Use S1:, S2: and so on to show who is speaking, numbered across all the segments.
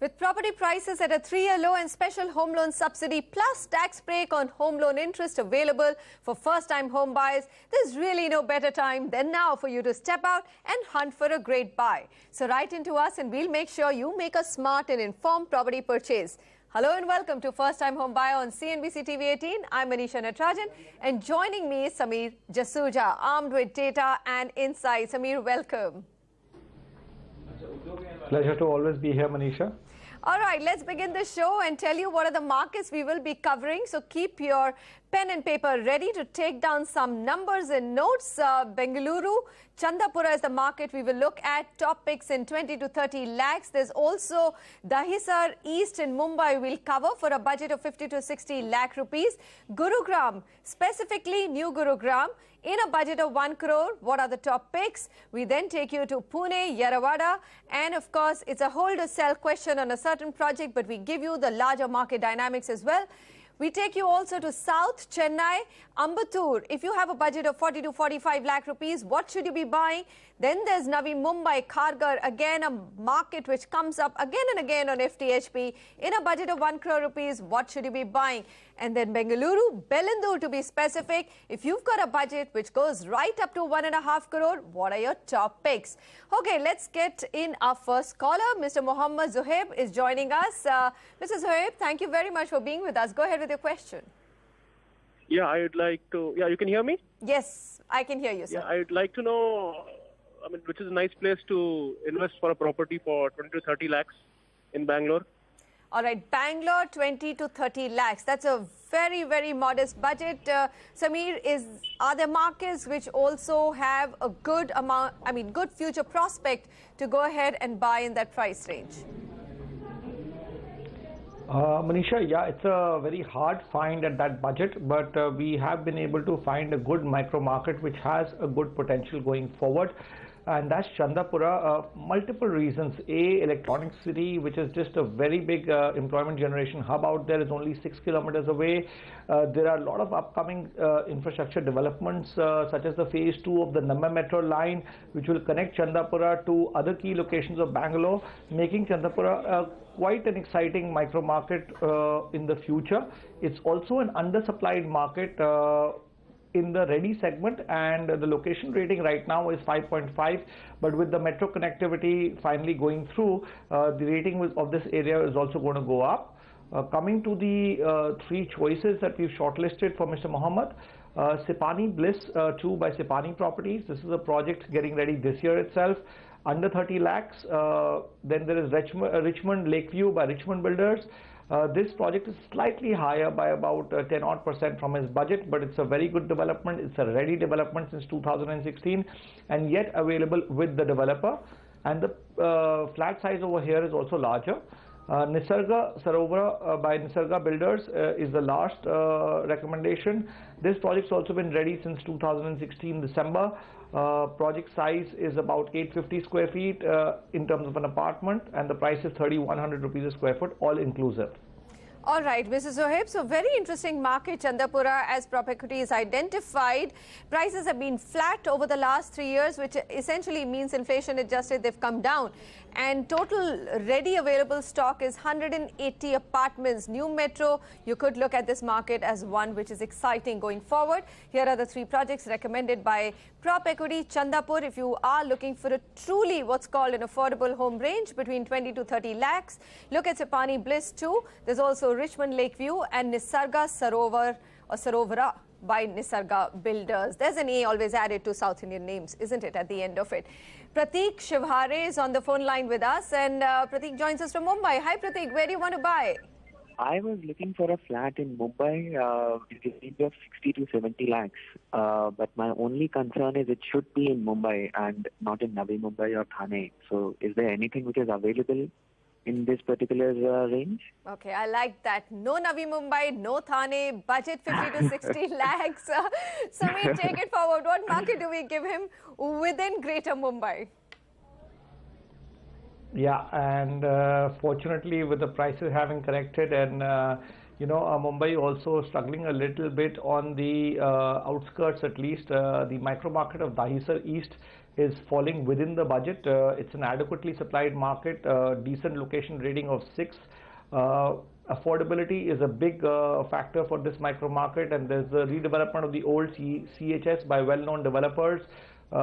S1: With property prices at a 3-year low and special home loan subsidy plus tax break on home loan interest available for first-time home buyers, there's really no better time than now for you to step out and hunt for a great buy. So write into us and we'll make sure you make a smart and informed property purchase. Hello and welcome to First Time Home Buyer on CNBC TV 18. I'm Manisha Natarajan and joining me is Samir Jasuja, armed with data and insights. Samir, welcome.
S2: Pleasure to always be here, Manisha.
S1: All right, let's begin the show and tell you what are the markets we will be covering. So keep your pen and paper ready to take down some numbers and notes. Bengaluru, Chandapura is the market we will look at. Top picks in 20 to 30 lakhs. There's also Dahisar East in Mumbai we'll cover for a budget of 50 to 60 lakh rupees. Gurugram, specifically New Gurugram, in a budget of 1 crore. What are the top picks? We then take you to Pune, Yerawada, and of course, it's a hold or sell question on a certain project, but we give you the larger market dynamics as well. We take you also to South Chennai, Ambattur. If you have a budget of 40 to 45 lakh rupees, what should you be buying? Then there's Navi Mumbai, Kharghar, again a market which comes up again and again on FTHP. In a budget of 1 crore rupees, what should you be buying? And then Bengaluru, Belindur to be specific. If you've got a budget which goes right up to 1.5 crore, what are your top picks? Okay, let's get in our first caller. Mr. Mohammad Zuhaib is joining us. Mr. Zuhaib, thank you very much for being with us. Go ahead with your question.
S3: Yeah, I would like to... Yeah, you can hear me?
S1: Yes, I can hear you, sir.
S3: Yeah, I would like to know, which is a nice place to invest for a property for 20 to 30 lakhs in Bangalore.
S1: All right, Bangalore, 20 to 30 lakhs. That's a very, very modest budget. Samir, are there markets which also have a good amount, good future prospect to go ahead and buy in that price range?
S2: Manisha, yeah, it's a very hard find at that budget, but we have been able to find a good micro market which has a good potential going forward. And that's Chandapura. Multiple reasons. A, electronic city, which is just a very big employment generation hub out there, is only 6 kilometers away. There are a lot of upcoming infrastructure developments, such as the phase 2 of the Namma metro line, which will connect Chandapura to other key locations of Bangalore, making Chandapura quite an exciting micro market in the future. It's also an undersupplied market in the ready segment, and the location rating right now is 5.5, but with the metro connectivity finally going through, the rating of this area is also going to go up. Coming to the three choices that we've shortlisted for Mr. Mohammed, Sipani Bliss 2 by Sipani Properties. This is a project getting ready this year itself, under 30 lakhs. Then there is Richmond Lakeview by Richmond Builders. This project is slightly higher by about 10% from his budget, but it's a very good development. It's a ready development since 2016 and yet available with the developer. And the flat size over here is also larger. Nisarga Sarovara by Nisarga Builders is the last recommendation. This project's also been ready since 2016 December. Project size is about 850 square feet in terms of an apartment, and the price is 3,100 rupees a square foot, all inclusive.
S1: All right, Mrs. Zohaib, so very interesting market, Chandapura, as PropEquity is identified. Prices have been flat over the last 3 years, which essentially means inflation adjusted, they've come down. And total ready available stock is 180 apartments. New metro, you could look at this market as one which is exciting going forward. Here are the three projects recommended by PropEquity. Chandapur, if you are looking for a truly what's called an affordable home range between 20 to 30 lakhs, look at Sipani Bliss 2. There's also Richmond Lakeview and Nisarga Sarovara by Nisarga Builders. There's an A always added to South Indian names, isn't it, at the end of it? Prateek Shivhare is on the phone line with us, and Prateek joins us from Mumbai. Hi Prateek, where do you want to buy?
S4: I was looking for a flat in Mumbai in the range of 60 to 70 lakhs. But my only concern is it should be in Mumbai and not in Navi Mumbai or Thane. So is there anything which is available in this particular range?
S1: Okay, I like that. No Navi Mumbai, no Thane, budget 50 to 60 lakhs. Samir, take it forward. What market do we give him within Greater Mumbai?
S2: Yeah, and fortunately with the prices having corrected and Mumbai also struggling a little bit on the outskirts at least. The micro market of Dahisar East is falling within the budget. It's an adequately supplied market, decent location rating of 6. Affordability is a big factor for this micro market, and there's the redevelopment of the old CHS by well-known developers. There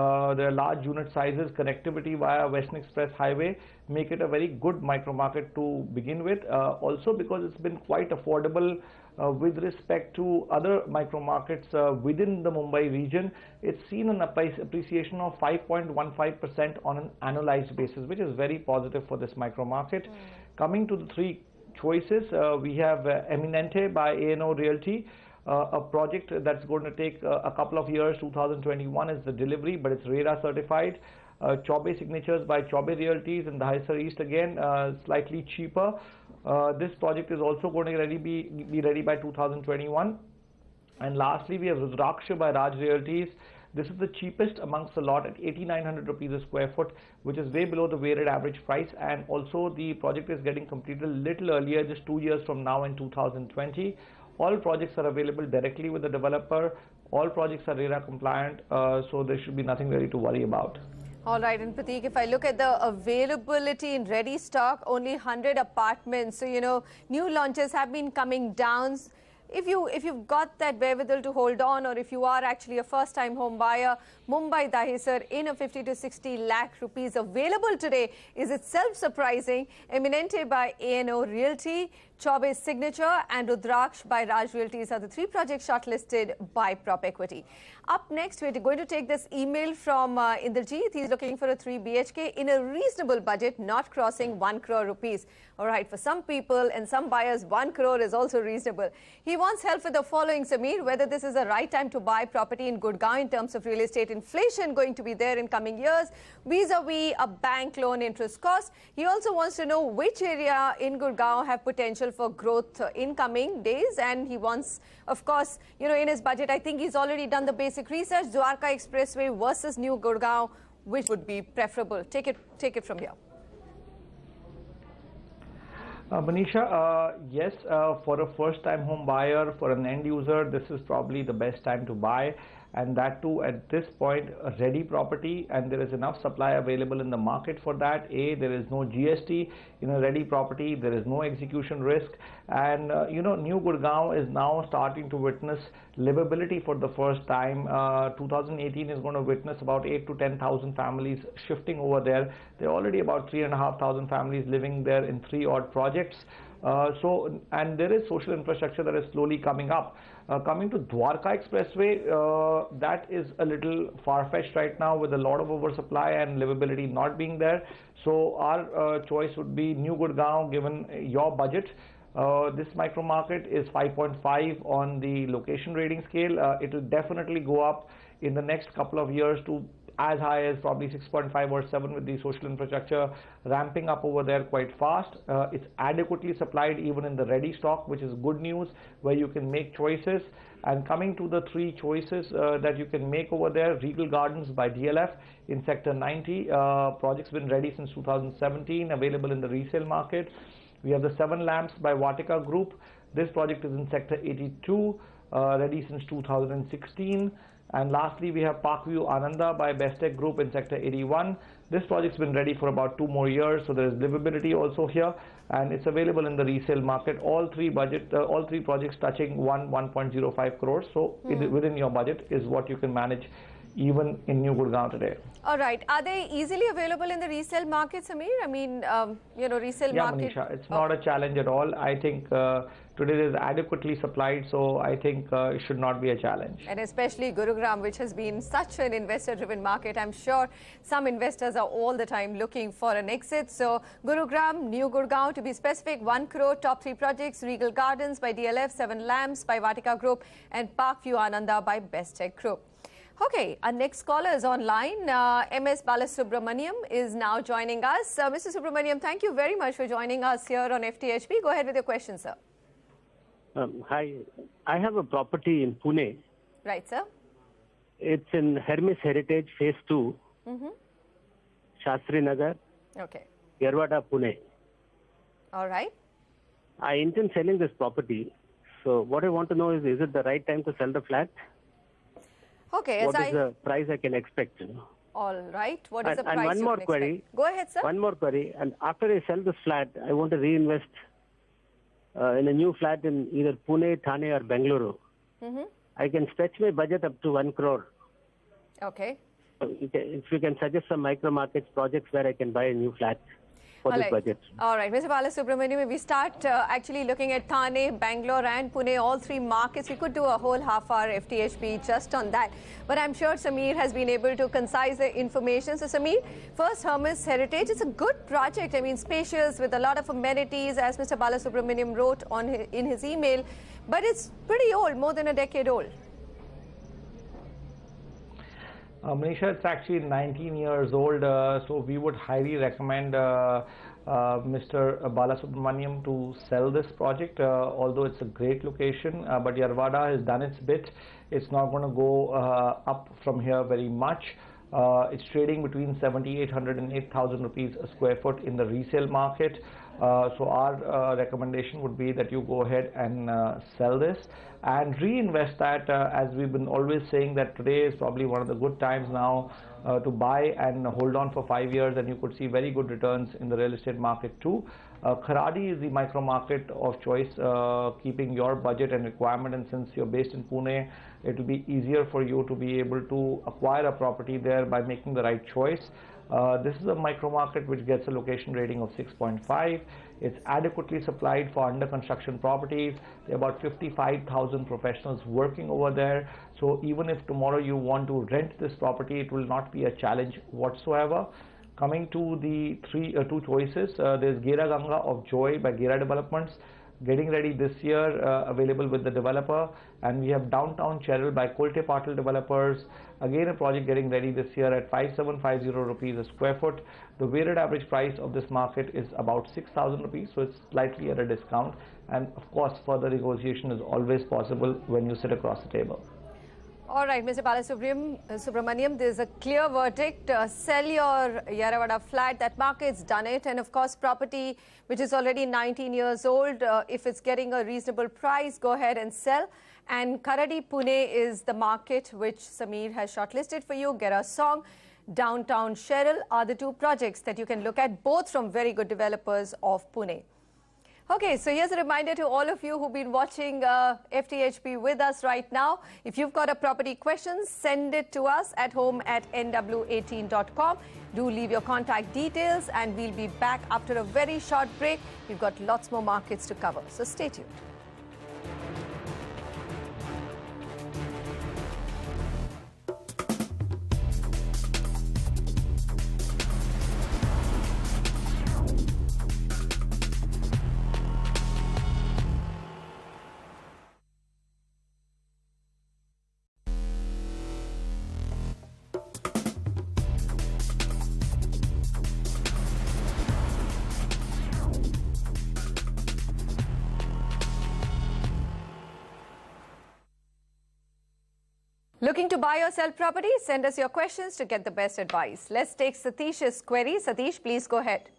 S2: are large unit sizes, connectivity via Western Express Highway make it a very good micro market to begin with. Also because it's been quite affordable with respect to other micro markets within the Mumbai region. It's seen an appreciation of 5.15% on an annualized basis, which is very positive for this micro market. Coming to the three choices, we have Eminente by A&O Realty. A project that's going to take a couple of years. 2021 is the delivery, but it's RERA certified. Chaube Signatures by Chaube Realties in Dahisar East, again slightly cheaper. This project is also going to be ready by 2021. And lastly, we have Rudraksha by Raj Realties. This is the cheapest amongst the lot at 8,900 rupees a square foot, which is way below the weighted average price. And also the project is getting completed a little earlier, just 2 years from now in 2020. All projects are available directly with the developer. All projects are RERA compliant, so there should be nothing really to worry about.
S1: All right, and Prateek, if I look at the availability in ready stock, only 100 apartments. So, new launches have been coming down. If you've got that wherewithal to hold on, or if you are actually a first-time home buyer, Mumbai Dahisar in a 50 to 60 lakh rupees available today is itself surprising. Eminente by A&O Realty, Chaube's Signature and Rudraksh by Raj Realties are the three projects shortlisted by PropEquity. Up next, we're going to take this email from Indrajit. He's looking for a 3 BHK in a reasonable budget, not crossing 1 crore rupees. All right, for some people and some buyers, 1 crore is also reasonable. He wants help with the following, Samir: whether this is the right time to buy property in Gurgaon in terms of real estate inflation going to be there in coming years, vis-a-vis a bank loan interest cost. He also wants to know which area in Gurgaon have potential for growth in coming days, and he wants, of course, in his budget, I think he's already done the basic research. Dwarka Expressway versus New Gurgaon, which would be preferable? Take it from here.
S2: Manisha, yes, for a first-time home buyer, for an end user, this is probably the best time to buy. And that too at this point a ready property, and there is enough supply available in the market for that. There is no GST in a ready property, there is no execution risk, and New Gurgaon is now starting to witness livability for the first time. 2018 is going to witness about 8 to 10,000 families shifting over there. There are already about 3,500 families living there in 3 odd projects. And there is social infrastructure that is slowly coming up. Coming to Dwarka Expressway, that is a little far-fetched right now with a lot of oversupply and livability not being there. So our choice would be New Gurgaon given your budget. This micro market is 5.5 on the location rating scale. It will definitely go up in the next couple of years to as high as probably 6.5 or 7 with the social infrastructure ramping up over there quite fast. It's adequately supplied even in the ready stock, which is good news, where you can make choices. And coming to the 3 choices that you can make over there: Regal Gardens by DLF in Sector 90. Project's been ready since 2017, available in the resale market. We have the 7 Lamps by Vatika Group. This project is in Sector 82, ready since 2016. And lastly, we have Parkview Ananda by Bestech Group in Sector 81. This project's been ready for about 2 more years, so there is livability also here, and it's available in the resale market. All three projects touching 1.05 crores. So within your budget is what you can manage even in New Gurgaon today.
S1: All right. Are they easily available in the resale market, Samir? I mean, resale market.
S2: Yeah, Manisha, it's not a challenge at all. I think today it is adequately supplied, so I think it should not be a challenge.
S1: And especially Gurugram, which has been such an investor-driven market. I'm sure some investors are all the time looking for an exit. So Gurugram, New Gurgaon, to be specific, 1 crore, top 3 projects: Regal Gardens by DLF, 7 Lamps by Vatika Group, and Parkview Ananda by Bestech Group. Okay, our next caller is online. MS Balasubramaniam is now joining us. Mr. Subramaniam, thank you very much for joining us here on FTHP. Go ahead with your question, sir.
S3: Hi, I have a property in Pune.
S1: Right, sir.
S3: It's in Hermes Heritage Phase 2, Shastri Nagar, Yerwada, Pune.
S1: All right.
S3: I intend selling this property.
S5: So what I want to know is it the right time to sell the flat?
S1: Okay.
S5: What is the price I can expect?
S1: All right. What is the price
S5: and one
S1: you
S5: more
S1: can
S5: query.
S1: expect? Go ahead, sir.
S5: One more query. And after I sell this flat, I want to reinvest in a new flat in either Pune, Thane, or Bengaluru. I can stretch my budget up to 1 crore.
S1: Okay.
S5: If you can suggest some micro markets projects where I can buy a new flat for this budget.
S1: All right, Mr. Balasubramaniam, if we start actually looking at Thane, Bangalore and Pune, all three markets, we could do a whole half-hour FTHP just on that. But I'm sure Sameer has been able to concise the information. So, Sameer, first, Hermes Heritage, it's a good project. I mean, spacious with a lot of amenities, as Mr. Balasubramaniam wrote in his email. But it's pretty old, more than a decade old.
S2: Manisha, it's actually 19 years old, so we would highly recommend Mr. Balasubramaniam to sell this project, although it's a great location, but Yerwada has done its bit. It's not going to go up from here very much. It's trading between 7,800 and 8,000 rupees a square foot in the resale market. So our recommendation would be that you go ahead and sell this and reinvest that, as we've been always saying that today is probably one of the good times now to buy and hold on for 5 years, and you could see very good returns in the real estate market too. Kharadi is the micro market of choice, keeping your budget and requirement, and since you're based in Pune, it will be easier for you to be able to acquire a property there by making the right choice. This is a micro market which gets a location rating of 6.5. It's adequately supplied for under construction properties. There are about 55,000 professionals working over there. So even if tomorrow you want to rent this property, it will not be a challenge whatsoever. Coming to the two choices, there's Gera Ganga of Joy by Gera Developments, getting ready this year, available with the developer, and we have Downtown Cheryl by Kolte Patil Developers, again a project getting ready this year at 5750 rupees a square foot. The weighted average price of this market is about 6,000 rupees, so it's slightly at a discount, and of course further negotiation is always possible when you sit across the table.
S1: All right, Mr. Balasubramaniam, there's a clear verdict. Sell your Yerwada flat. That market's done it. And of course, property which is already 19 years old, if it's getting a reasonable price, go ahead and sell. And Kharadi, Pune is the market which Sameer has shortlisted for you. Gera Song, Downtown Cheryl are the two projects that you can look at, both from very good developers of Pune. Okay, so here's a reminder to all of you who've been watching FTHP with us right now. If you've got a property question, send it to us at home@nw18.com. Do leave your contact details and we'll be back after a very short break. We've got lots more markets to cover, so stay tuned. Looking to buy or sell property? Send us your questions to get the best advice. Let's take Satish's query. Satish, please go ahead.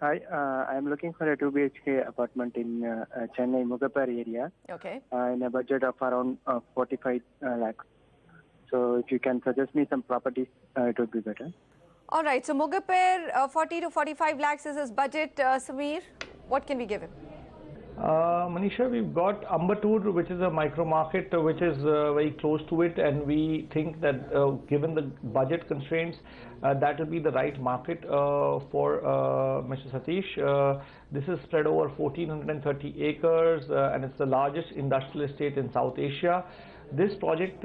S6: Hi, I'm looking for a 2 BHK apartment in Chennai, Mugapar area.
S1: Okay.
S6: In a budget of around 45 lakhs. So if you can suggest me some properties, it would be better.
S1: All right. So Mugapar, 40 to 45 lakhs is his budget. Sameer, what can we give him?
S2: Manisha, we've got Ambattur, which is a micro market which is very close to it, and we think that given the budget constraints, that will be the right market for Mr. Satish. This is spread over 1,430 acres and it's the largest industrial estate in South Asia. This project,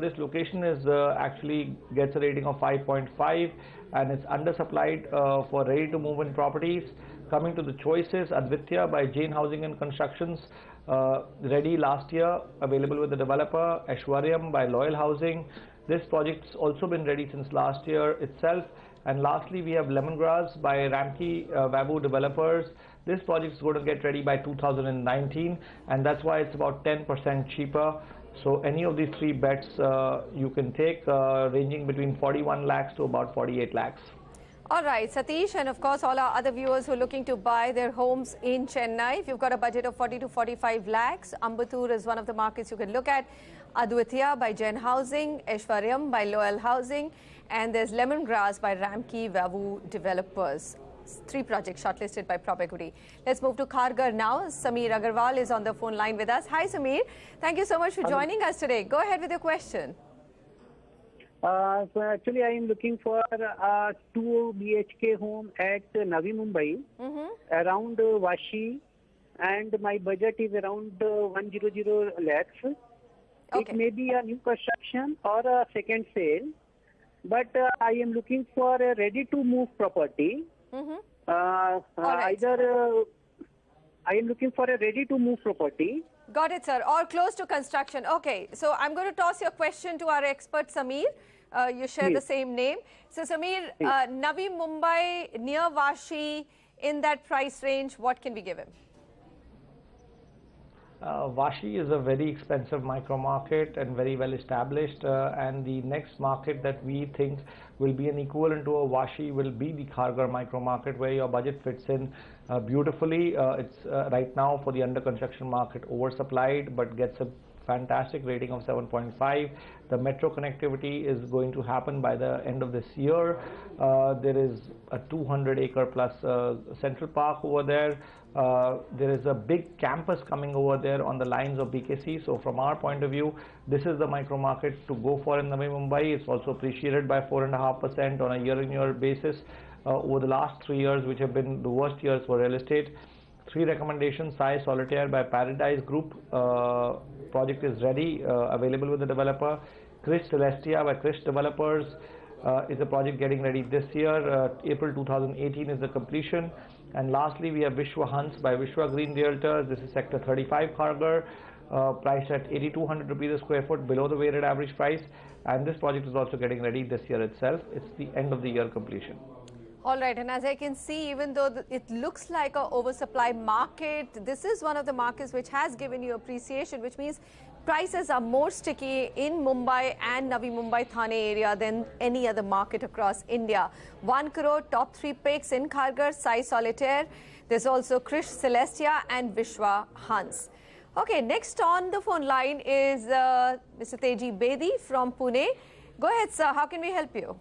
S2: this location is actually gets a rating of 5.5 and it's undersupplied for ready to move in properties. Coming to the choices, Advitya by Jain Housing and Constructions, ready last year, available with the developer. Aishwaryam by Loyal Housing. This project's also been ready since last year itself. And lastly, we have Lemongrass by Ramki Vabu Developers. This project is going to get ready by 2019, and that's why it's about 10% cheaper. So any of these three bets you can take, ranging between 41 lakhs to about 48 lakhs.
S1: All right, Satish, and of course, all our other viewers who are looking to buy their homes in Chennai. If you've got a budget of 40 to 45 lakhs, Ambattur is one of the markets you can look at. Adwitya by Jen Housing, Aishwaryam by Loyal Housing, and there's Lemongrass by Ramki Vavu Developers. 3 projects shortlisted by PropEquity. Let's move to Kharghar now. Sameer Agarwal is on the phone line with us. Hi, Sameer. Thank you so much for joining us today. Go ahead with your question.
S7: So actually, I am looking for a 2 BHK home at Navi Mumbai, around Vashi, and my budget is around 100 lakhs.
S1: Okay.
S7: It may be a new construction or a second sale, but I am looking for a ready-to-move property.
S1: Right.
S7: Either I am looking for a ready-to-move property.
S1: Got it, sir. Or close to construction. Okay, so I'm going to toss your question to our expert, Sameer. You share the same name. So, Sameer, Navi Mumbai, near Vashi, in that price range, what can we give him?
S2: Vashi is a very expensive micro market and very well established, and the next market that we think will be an equivalent to a Vashi will be the Kharghar micro market, where your budget fits in beautifully. It's right now for the under construction market oversupplied, but gets a fantastic rating of 7.5. The metro connectivity is going to happen by the end of this year. There is a 200-acre plus Central Park over there. There is a big campus coming over there on the lines of BKC. So from our point of view, this is the micro market to go for in Navi Mumbai. It's also appreciated by 4.5% on a year-on-year basis over the last 3 years, which have been the worst years for real estate. 3 recommendations: Sai Solitaire by Paradise Group. Project is ready, available with the developer. Krish Celestia by Krish Developers is a project getting ready this year. April 2018 is the completion. And lastly, we have Vishwa Hans by Vishwa Green Realtors. This is Sector 35 Kharghar, priced at 8,200 rupees a square foot, below the weighted average price. And this project is also getting ready this year itself. It's the end of the year completion.
S1: All right, and as I can see, even though it looks like an oversupply market, this is one of the markets which has given you appreciation, which means prices are more sticky in Mumbai and Navi Mumbai Thane area than any other market across India. 1 crore, top 3 picks in Kharghar, Sai Solitaire. There's also Krish Celestia and Vishwa Hans. Okay, next on the phone line is Mr. Teji Bedi from Pune. Go ahead, sir. How can we help you?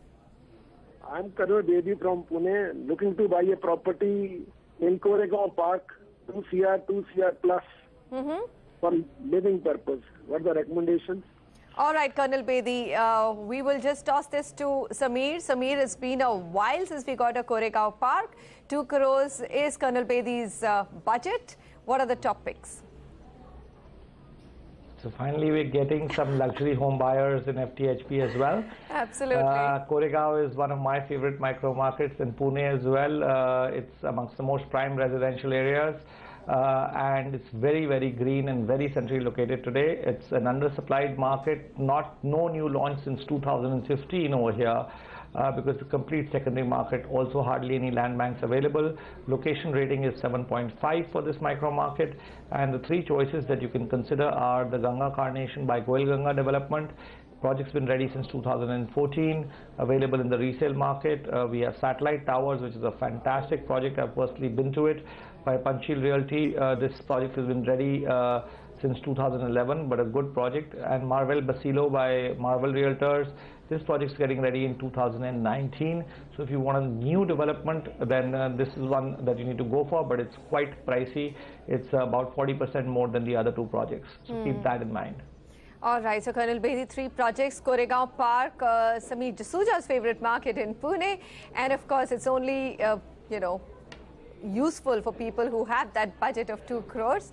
S8: I'm Karan Bedi from Pune, looking to buy a property in Koregaon Park, 2 CR plus for living purpose. What are the recommendations?
S1: All right, Colonel Bedi, we will just toss this to Sameer. Sameer, it's been a while since we got a Koregaon Park. 2 crores is Colonel Bedi's budget. What are the topics?
S2: So finally, we're getting some luxury home buyers in FTHP as well.
S1: Absolutely.
S2: Koregaon is one of my favorite micro markets in Pune as well. It's amongst the most prime residential areas. And it's very, very green and very centrally located today. It's an undersupplied market, no new launch since 2015 over here. Because the complete secondary market, also hardly any land banks available. Location rating is 7.5 for this micro market, and the 3 choices that you can consider are the Ganga Carnation by Goel Ganga Development. Project's been ready since 2014, available in the resale market. We have Satellite Towers, which is a fantastic project. I've personally been to it, by Panchil Realty. This project has been ready since 2011, but a good project. And Marvel Basilo by Marvel Realtors. This project is getting ready in 2019. So if you want a new development, then this is one that you need to go for, but it's quite pricey. It's about 40% more than the other 2 projects. So keep that in mind.
S1: All right, so Colonel Bedi, 3 projects: Koregaon Park, Sameer D'Souza's favorite market in Pune, and of course it's only, useful for people who have that budget of 2 crores.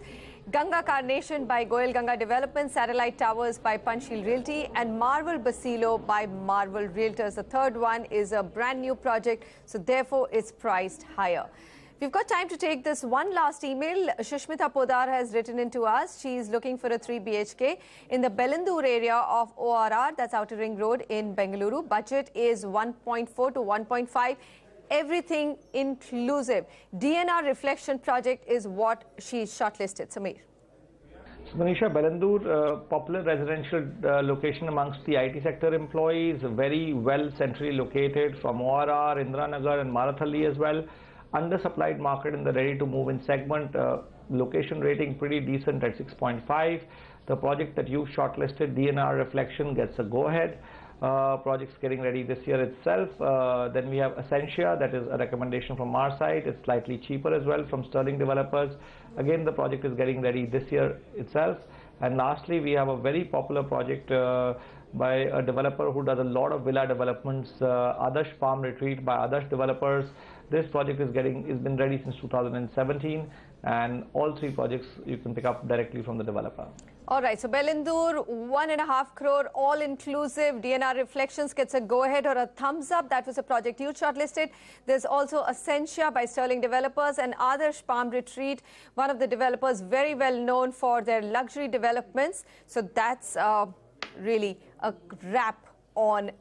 S1: Ganga Carnation by Goel Ganga Development, Satellite Towers by Panchil Realty, and Marvel Basilo by Marvel Realtors. The third one is a brand new project, so therefore it's priced higher. We've got time to take this one last email. Shushmita Podar has written into us. She's looking for a 3 BHK in the Belandur area of ORR, that's Outer Ring Road in Bengaluru. Budget is 1.4 to 1.5. Everything inclusive. DNR reflection project is what she's shortlisted. Sameer.
S2: So, Manisha, Belandur, popular residential location amongst the IT sector employees, very well centrally located from ORR, Indiranagar and Marathalli as well. Undersupplied market in the ready-to-move-in segment. Location rating pretty decent at 6.5. The project that you've shortlisted, DNR Reflection, gets a go-ahead. Projects getting ready this year itself. Then we have Essentia, that is a recommendation from our side. It's slightly cheaper as well from Sterling Developers. Again, the project is getting ready this year itself. And lastly, we have a very popular project by a developer who does a lot of villa developments, Adarsh Farm Retreat by Adarsh Developers. This project is been ready since 2017, and all three projects you can pick up directly from the developer.
S1: All right, so Belandur, 1.5 crore, all-inclusive. DNR Reflections gets a go-ahead or a thumbs up. That was a project you shortlisted. There's also Essentia by Sterling Developers and Adarsh Palm Retreat, one of the developers very well known for their luxury developments. So that's really a wrap on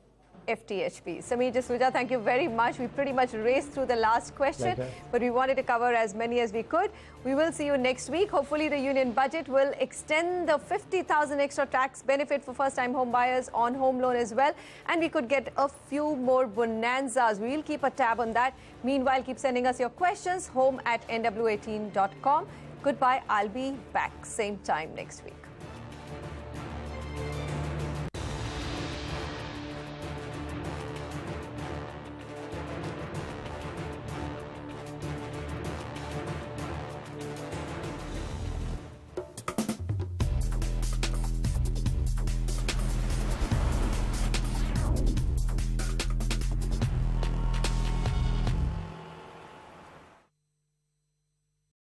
S1: FTHP. Sameer, Jasuja, thank you very much. We pretty much raced through the last question, but we wanted to cover as many as we could. We will see you next week. Hopefully, the union budget will extend the 50,000 extra tax benefit for first-time home buyers on home loan as well, and we could get a few more bonanzas. We will keep a tab on that. Meanwhile, keep sending us your questions home@nw18.com. Goodbye. I'll be back same time next week.